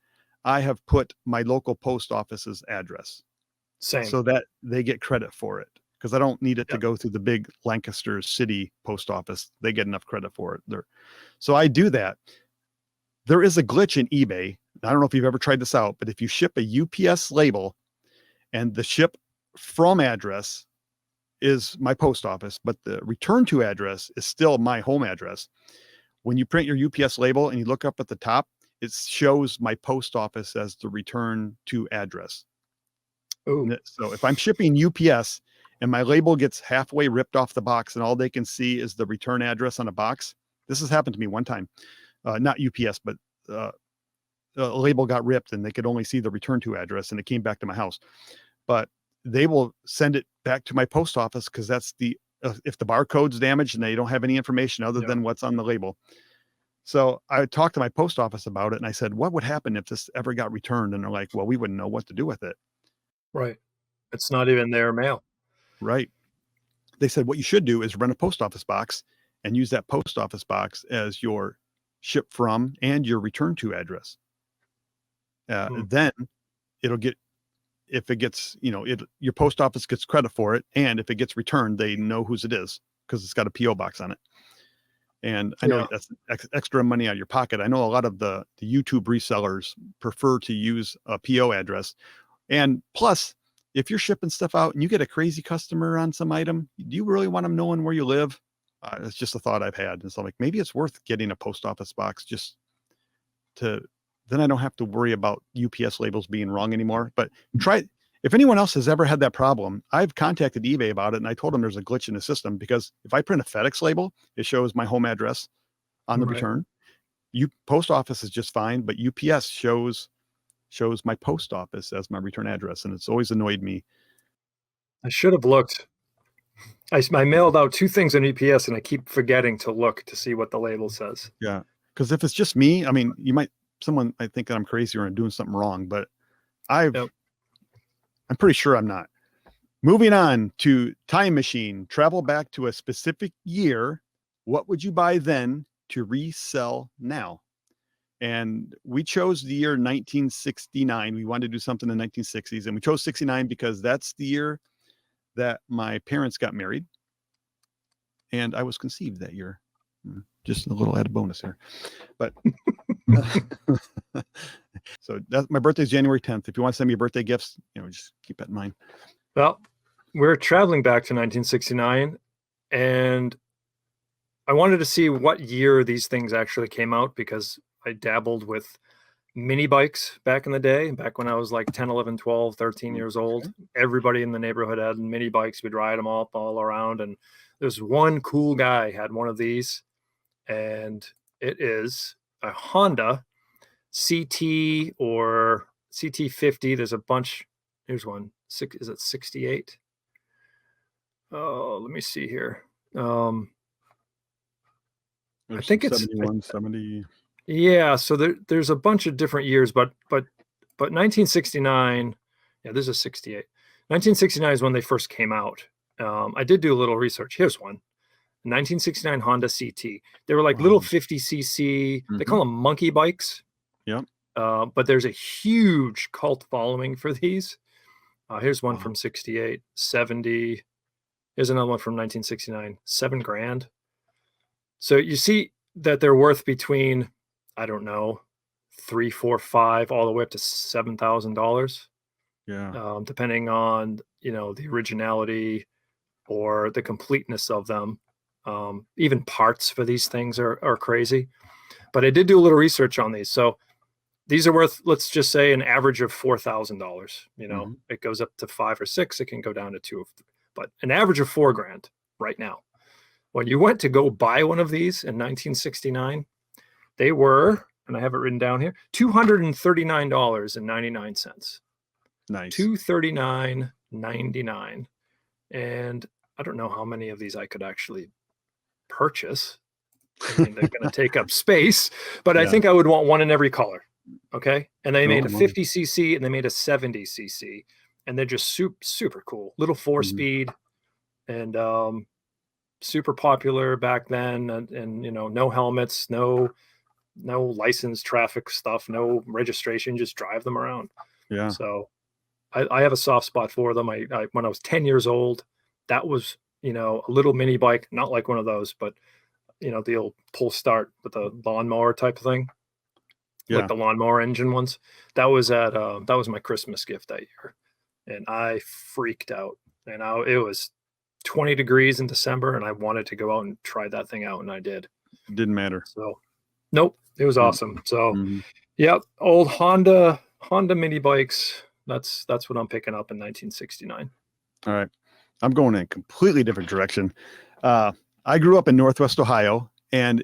I have put my local post office's address. Same. So that they get credit for it. Because I don't need it to go through the big Lancaster City post office. They get enough credit for it there. So I do that. There is a glitch in eBay. I don't know if you've ever tried this out, but if you ship a UPS label and the ship from address is my post office, but the return to address is still my home address. When you print your UPS label and you look up at the top, it shows my post office as the return to address. Ooh. So if I'm shipping UPS and my label gets halfway ripped off the box and all they can see is the return address on a box. This has happened to me one time, not UPS, but a label got ripped and they could only see the return to address and it came back to my house. But they will send it back to my post office because that's if the barcode's damaged and they don't have any information other than what's on the label. So I talked to my post office about it and I said, what would happen if this ever got returned? And they're like, well, we wouldn't know what to do with it. Right. It's not even their mail. Right. They said, what you should do is rent a post office box and use that post office box as your ship from and your return to address. then it'll get, if it gets, your post office gets credit for it. And if it gets returned, they know whose it is because it's got a PO box on it. And I know that's extra money out of your pocket. I know a lot of the YouTube resellers prefer to use a PO address. And plus, if you're shipping stuff out and you get a crazy customer on some item, do you really want them knowing where you live? It's just a thought I've had. And so like, maybe it's worth getting a post office box just to, then I don't have to worry about UPS labels being wrong anymore. But if anyone else has ever had that problem, I've contacted eBay about it, and I told them there's a glitch in the system because if I print a FedEx label, it shows my home address on the return. Post office is just fine, but UPS shows my post office as my return address, and it's always annoyed me. I should have looked. I mailed out 2 things on UPS, and I keep forgetting to look to see what the label says. Yeah, because if it's just me, I mean, someone might think that I'm crazy or I'm doing something wrong, but I'm pretty sure I'm not. Moving on to Time Machine. Travel back to a specific year. What would you buy then to resell now? And we chose the year 1969. We wanted to do something in the 1960s. And we chose 69 because that's the year that my parents got married. And I was conceived that year. Just a little added bonus here. But so my birthday's January 10th. If you want to send me birthday gifts, just keep that in mind. Well, we're traveling back to 1969, and I wanted to see what year these things actually came out because I dabbled with mini bikes back in the day, back when I was like 10, 11, 12, 13 years old. Everybody in the neighborhood had mini bikes. We'd ride them all around. And there's one cool guy had one of these, and it is a Honda CT or CT50. There's a bunch. Here's one. Is it 68? Oh, let me see here. I think it's 71, 70. Yeah, so there's a bunch of different years, but 1969, yeah, this is 68. 1969 is when they first came out. I did do a little research. Here's one. 1969 Honda CT. They were like little 50cc. They call them monkey bikes. Yep. But there's a huge cult following for these. Here's one from 68, 70. Here's another one from 1969, $7,000. So you see that they're worth between, I don't know, $3,000, $4,000, $5,000, all the way up to $7,000. Yeah. Depending on, the originality or the completeness of them. Even parts for these things are crazy. But I did do a little research on these. So these are worth, let's just say, an average of $4,000. It goes up to 5 or 6. It can go down to 2, but an average of $4,000 right now. When you went to go buy one of these in 1969, they were, and I have it written down here, $239.99. Nice. $239.99. And I don't know how many of these I could actually purchase. I mean, they're going to take up space, but I think I would want one in every color. Okay. And they made a 50cc and they made a 70cc, and they're just super cool. Little 4-speed and super popular back then. And no helmets, no licensed traffic stuff, no registration, just drive them around. Yeah. So I have a soft spot for them. I when I was 10 years old, that was, a little mini bike, not like one of those, but the old pull start with the lawnmower type of thing. Yeah. Like the lawnmower engine ones. That was my Christmas gift that year. And I freaked out. And it was 20 degrees in December, and I wanted to go out and try that thing out, and I did. It didn't matter. So nope, it was awesome. So yep, old Honda mini bikes. That's what I'm picking up in 1969. All right. I'm going in a completely different direction. I grew up in Northwest Ohio, and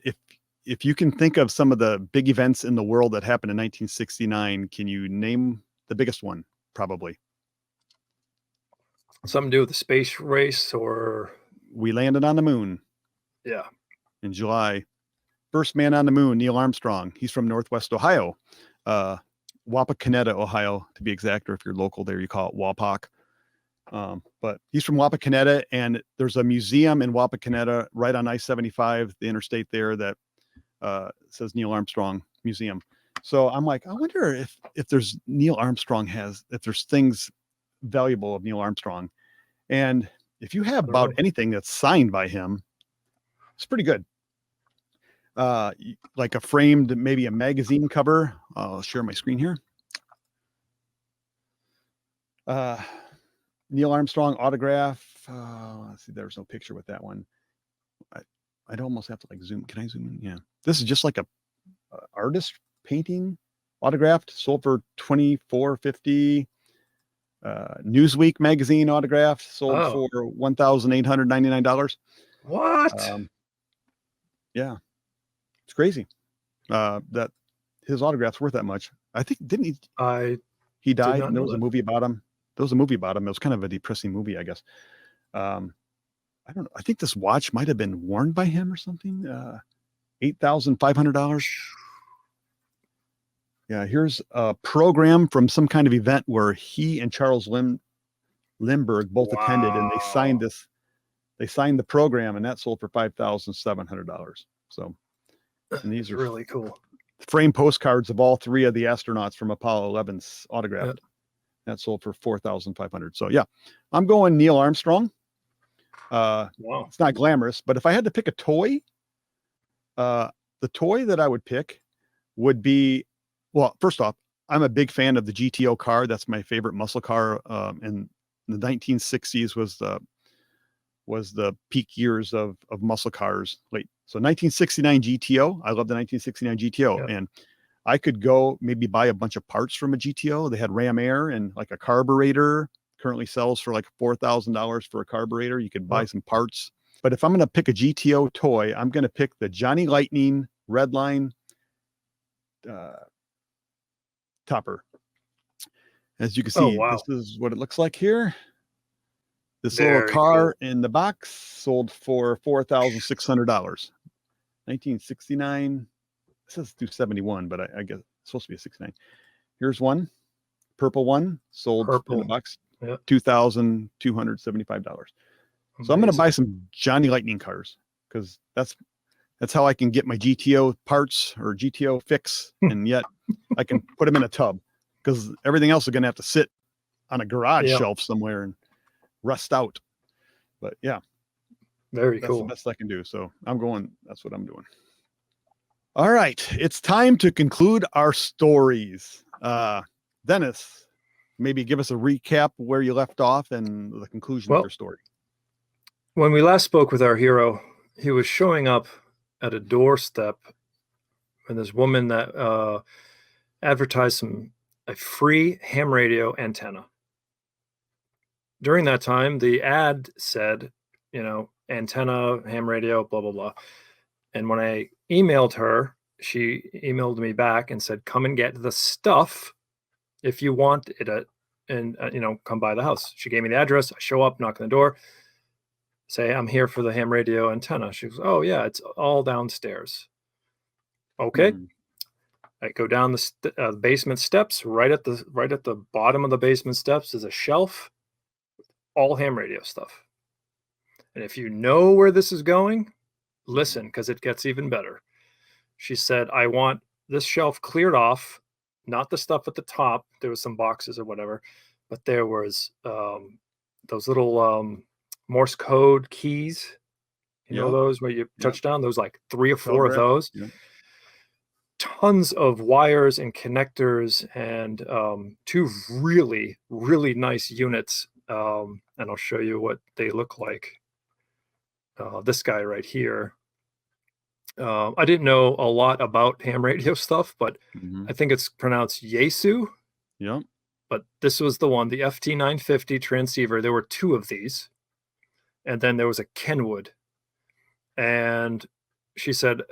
if you can think of some of the big events in the world that happened in 1969, can you name the biggest one? Probably. Something to do with the space race, or we landed on the moon. Yeah. In July. First man on the moon, Neil Armstrong. He's from Northwest Ohio. Wapakoneta, Ohio, to be exact, or if you're local there, you call it Wapak. But he's from Wapakoneta, and there's a museum in Wapakoneta right on I-75, the interstate there, that says Neil Armstrong Museum. So I'm like, I wonder if there's if there's things valuable of Neil Armstrong. And if you have about anything that's signed by him, it's pretty good. Like a framed, maybe a magazine cover. I'll share my screen here. Neil Armstrong autograph. Let's see, there's no picture with that one. I'd almost have to like zoom. Can I zoom in? Yeah. This is just like a artist painting autographed, sold for $24.50. Newsweek magazine autographed, sold for $1,899. What? Yeah, it's crazy. That his autograph's worth that much. I think didn't he? He died, and there was a movie about him. There was a movie about him. It was kind of a depressing movie, I guess. I don't know. I think this watch might have been worn by him or something. $8,500. Yeah, here's a program from some kind of event where he and Charles Lindbergh both attended, and they signed this. They signed the program, and that sold for $5,700. So, and these are really cool. Frame postcards of all three of the astronauts from Apollo 11's autographed. That sold for $4,500. So yeah, I'm going Neil Armstrong. It's not glamorous, but if I had to pick a toy, the toy that I would pick would be, well, first off, I'm a big fan of the GTO car. That's my favorite muscle car. In the 1960s was the peak years of muscle cars. So 1969 GTO. I love the 1969 GTO, and I could go maybe buy a bunch of parts from a GTO. They had Ram Air and like a carburetor. Currently sells for like $4,000 for a carburetor. You could buy some parts. But if I'm going to pick a GTO toy, I'm going to pick the Johnny Lightning Redline topper. As you can see, this is what it looks like here. This little car in the box sold for $4,600. 1969. It says 271, but I guess it's supposed to be a 69. Here's one. Purple one sold in the box. $2,275. So I'm going to buy some Johnny Lightning cars because that's how I can get my GTO parts or GTO fix, and yet I can put them in a tub because everything else is going to have to sit on a garage shelf somewhere and rust out. But yeah, very that's cool. the best I can do. So that's what I'm doing. All right, it's time to conclude our stories. Denis, maybe give us a recap where you left off and the conclusion of your story. When we last spoke with our hero, he was showing up at a doorstep, and this woman that advertised a free ham radio antenna. During that time, the ad said, antenna, ham radio, blah, blah, blah. And when I emailed her, she emailed me back and said, come and get the stuff if you want it, and come by the house. She gave me the address. I show up, knock on the door, say, I'm here for the ham radio antenna. She goes, oh yeah, it's all downstairs. Okay. I go down the basement steps. Right at the bottom of the basement steps is a shelf, all ham radio stuff. And if you know where this is going, listen, because it gets even better. She said, I want this shelf cleared off, not the stuff at the top. There was some boxes or whatever, but there was those little Morse code keys. You know those where you touch down? Those like 3 or 4 of those. Yeah. Tons of wires and connectors and 2 really, really nice units. And I'll show you what they look like. This guy right here. I didn't know a lot about ham radio stuff, but I think it's pronounced Yaesu. Yeah. But this was the one, the FT950 transceiver. There were 2 of these. And then there was a Kenwood. And she said,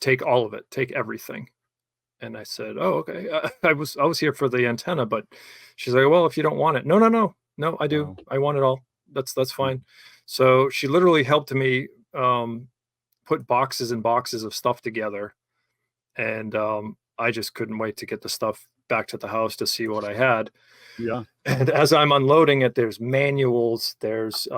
take all of it, take everything. And I said, oh, okay. I was here for the antenna, but she's like, well, if you don't want it. No, I do. Wow. I want it all. That's fine. So she literally helped me put boxes and boxes of stuff together. And I just couldn't wait to get the stuff back to the house to see what I had. Yeah. And as I'm unloading it, there's manuals, there's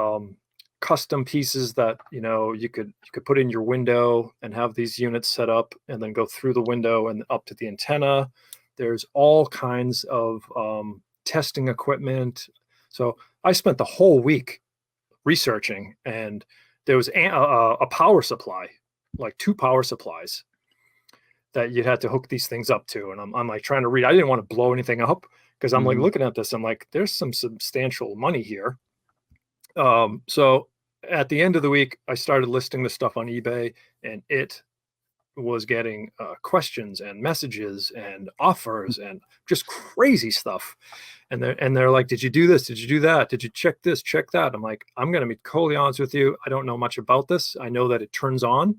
custom pieces that, you could put in your window and have these units set up and then go through the window and up to the antenna. There's all kinds of testing equipment. So I spent the whole week researching, and there was a power supply, like 2 power supplies that you had to hook these things up to. And I'm like trying to read. I didn't want to blow anything up because I'm like looking at this. I'm like, there's some substantial money here. So at the end of the week, I started listing the stuff on eBay, and it was getting questions and messages and offers and just crazy stuff. And they're like, did you do this? Did you do that? Did you check this? Check that? I'm like, I'm going to be totally honest with you. I don't know much about this. I know that it turns on.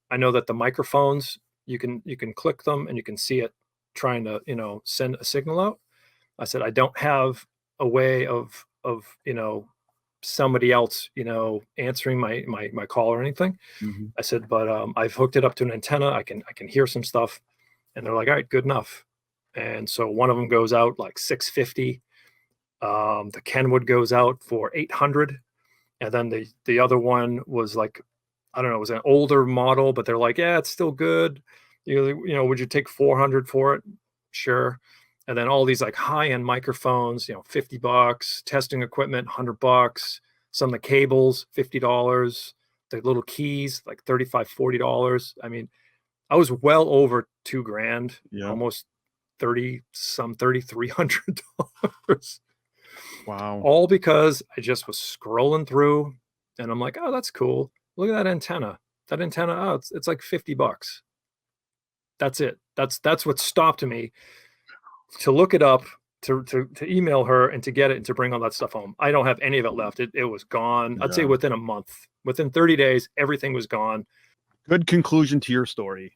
I know that the microphones, you can click them and you can see it trying to, send a signal out. I said, I don't have a way of somebody else, answering my call or anything. I said, but I've hooked it up to an antenna. I can hear some stuff. And they're like, all right, good enough. And so one of them goes out like $650. The Kenwood goes out for $800. And then the other one was like, I don't know, it was an older model, but they're like, yeah, it's still good. Would you take $400 for it? Sure. And then all these like high-end microphones, $50, testing equipment, $100, some of the cables, $50, the little keys, like $35, $40. I mean, I was well over $2,000, almost $3,300. Wow. All because I just was scrolling through and I'm like, oh, that's cool. Look at that antenna. Oh, it's like $50. That's it. That's what stopped me to look it up, to email her and to get it and to bring all that stuff home. I don't have any of it left. It was gone. I'd say within a month, within 30 days, everything was gone. Good conclusion to your story.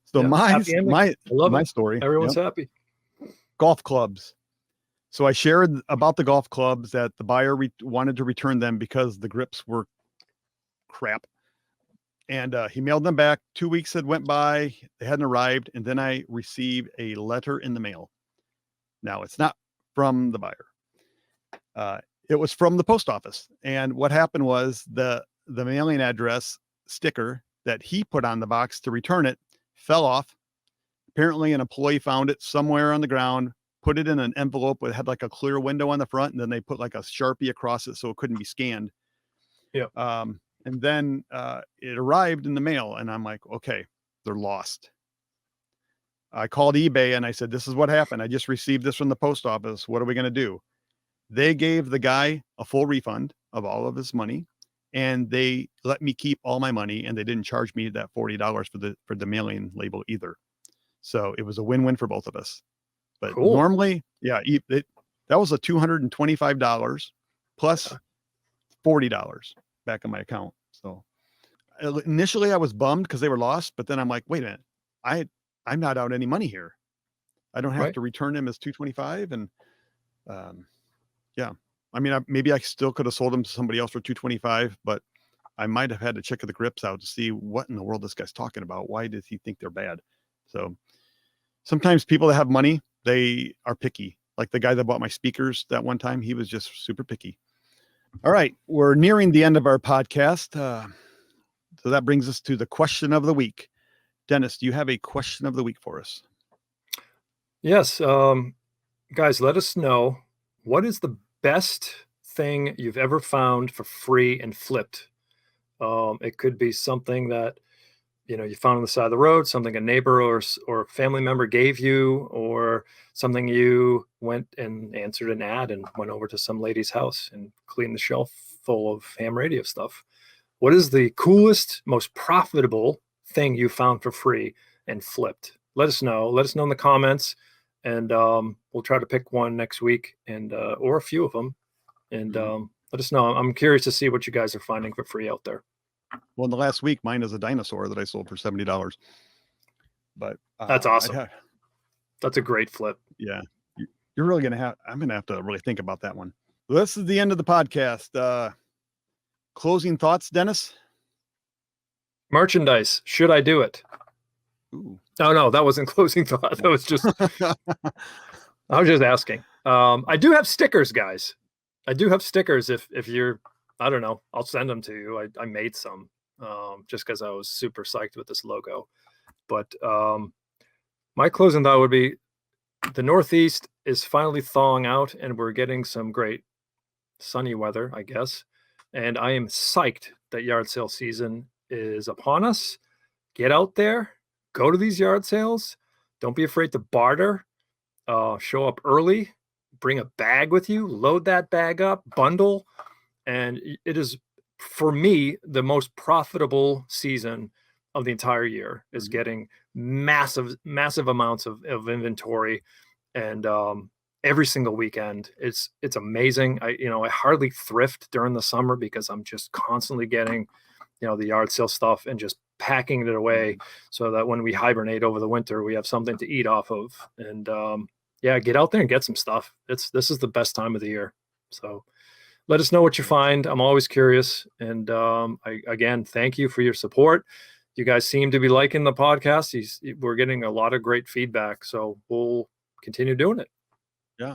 So my story. Everyone's happy. Golf clubs. So I shared about the golf clubs that the buyer wanted to return them because the grips were crap. And he mailed them back. 2 weeks had went by. They hadn't arrived. And then I received a letter in the mail. Now, it's not from the buyer. It was from the post office. And what happened was the mailing address sticker that he put on the box to return it fell off. Apparently, an employee found it somewhere on the ground, put it in an envelope that had like a clear window on the front, and then they put like a Sharpie across it so it couldn't be scanned. Yeah. And then it arrived in the mail, and I'm like, okay, they're lost. I called eBay and I said, this is what happened. I just received this from the post office. What are we going to do? They gave the guy a full refund of all of his money, and they let me keep all my money, and they didn't charge me that $40 for the mailing label either. So it was a win-win for both of us. But cool. Normally, that was a $225 plus $40 back in my account. So initially I was bummed because they were lost, but then I'm like, wait a minute, I'm not out any money here. I don't have to return them as $225. And I mean, maybe I still could have sold them to somebody else for $225, but I might have had to check the grips out to see what in the world this guy's talking about. Why does he think they're bad? So sometimes people that have money, they are picky. Like the guy that bought my speakers that one time, he was just super picky. All right, we're nearing the end of our podcast. So that brings us to the question of the week. Dennis, do you have a question of the week for us? Yes. Guys, let us know, what is the best thing you've ever found for free and flipped? It could be something that you found on the side of the road, something a neighbor or a family member gave you, or something you went and answered an ad and went over to some lady's house and cleaned the shelf full of ham radio stuff. What is the coolest, most profitable thing you found for free and flipped? Let us know. Let us know in the comments, and we'll try to pick one next week, and or a few of them, and let us know. I'm curious to see what you guys are finding for free out there. Well, in the last week, mine is a dinosaur that I sold for $70. But that's awesome. That's a great flip. Yeah. You're really I'm going to have to really think about that one. Well, this is the end of the podcast. Closing thoughts, Dennis? Merchandise. Should I do it? Ooh. Oh, no, that wasn't closing thought. That was just, I was just asking. I do have stickers, guys. I do have stickers if you're I don't know. I'll send them to you. I made some just because I was super psyched with this logo. But my closing thought would be the Northeast is finally thawing out and we're getting some great sunny weather, I guess. And I am psyched that yard sale season is upon us. Get out there, go to these yard sales. Don't be afraid to barter. Show up early, bring a bag with you, load that bag up, bundle. And it is, for me, the most profitable season of the entire year is getting massive amounts of inventory. And every single weekend, it's amazing. I hardly thrift during the summer because I'm just constantly getting, the yard sale stuff and just packing it away so that when we hibernate over the winter, we have something to eat off of. And get out there and get some stuff. This is the best time of the year. So let us know what you find. I'm always curious. And again, thank you for your support. You guys seem to be liking the podcast. We're getting a lot of great feedback. So we'll continue doing it. Yeah.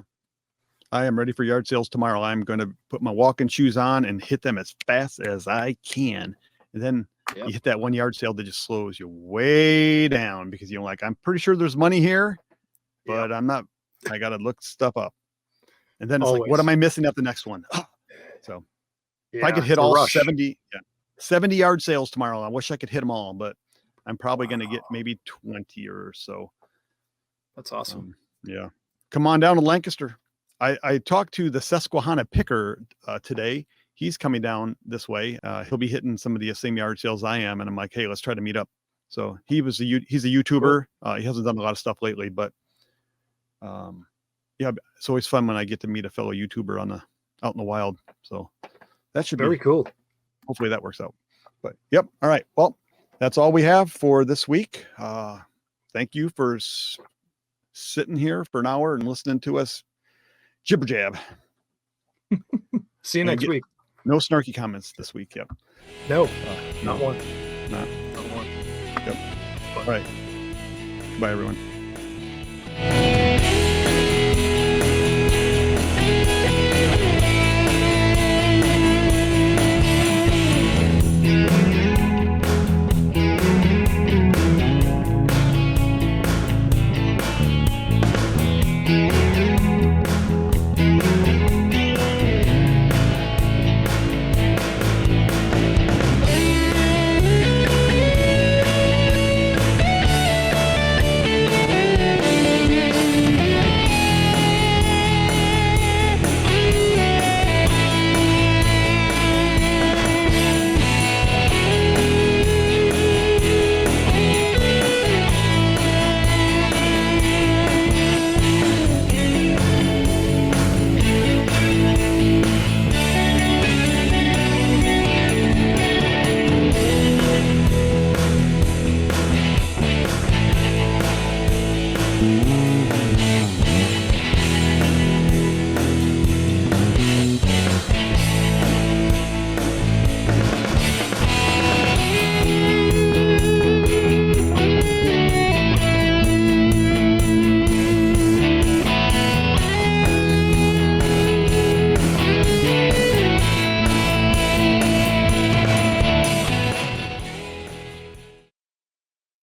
I am ready for yard sales tomorrow. I'm going to put my walking shoes on and hit them as fast as I can. And then you hit that one yard sale that just slows you way down because I'm pretty sure there's money here, but I'm not. I got to look stuff up. And then it's like, what am I missing at the next one? So if I could hit all 70 yard sales tomorrow, I wish I could hit them all, but I'm probably going to get maybe 20 or so. That's awesome. Come on down to Lancaster. I talked to the Susquehanna Picker today. He's coming down this way. He'll be hitting some of the same yard sales I am. And I'm like, hey, let's try to meet up. So he's a YouTuber. Cool. He hasn't done a lot of stuff lately, but it's always fun when I get to meet a fellow YouTuber out in the wild. So that should be very cool. Hopefully that works out. But all right. Well, that's all we have for this week. Thank you for sitting here for an hour and listening to us jibber jab. See you next week. No snarky comments this week. Yep. No, not one. Not one. Yep. All right. Bye, everyone.